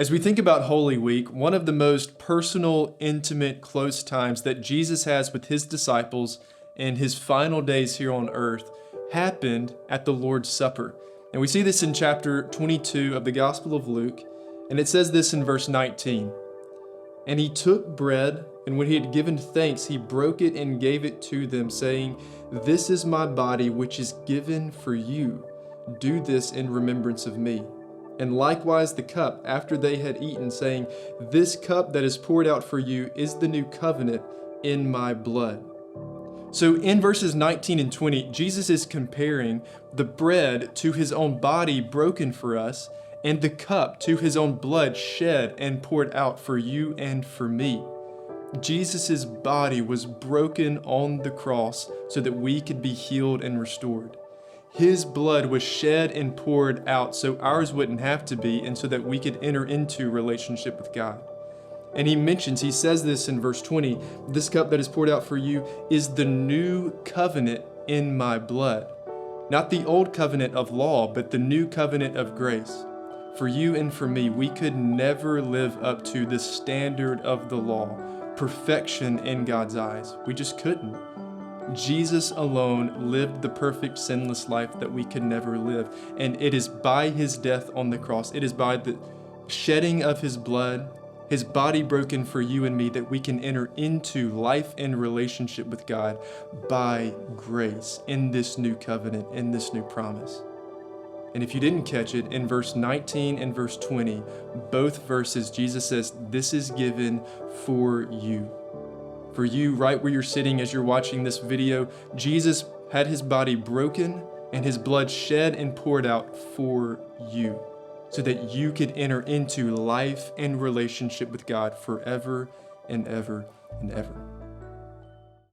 As we think about Holy Week, one of the most personal, intimate, close times that Jesus has with his disciples in his final days here on earth happened at the Lord's Supper. And we see this in chapter 22 of the Gospel of Luke, and it says this in verse 19. And he took bread, and when he had given thanks, he broke it and gave it to them, saying, "This is my body, which is given for you. Do this in remembrance of me." And likewise the cup after they had eaten, saying, "This cup that is poured out for you is the new covenant in my blood." So in verses 19 and 20, Jesus is comparing the bread to his own body broken for us, and the cup to his own blood shed and poured out for you and for me. Jesus' body was broken on the cross so that we could be healed and restored. His blood was shed and poured out so ours wouldn't have to be, and so that we could enter into relationship with God. And he says this in verse 20, "This cup that is poured out for you is the new covenant in my blood." Not the old covenant of law, but the new covenant of grace. For you and for me, we could never live up to the standard of the law, perfection in God's eyes. We just couldn't. Jesus alone lived the perfect, sinless life that we could never live. And it is by his death on the cross, it is by the shedding of his blood, his body broken for you and me, that we can enter into life and relationship with God by grace in this new covenant, in this new promise. And if you didn't catch it, in verse 19 and verse 20, both verses, Jesus says, "This is given for you." For you, right where you're sitting as you're watching this video, Jesus had his body broken and his blood shed and poured out for you, so that you could enter into life and relationship with God forever and ever and ever.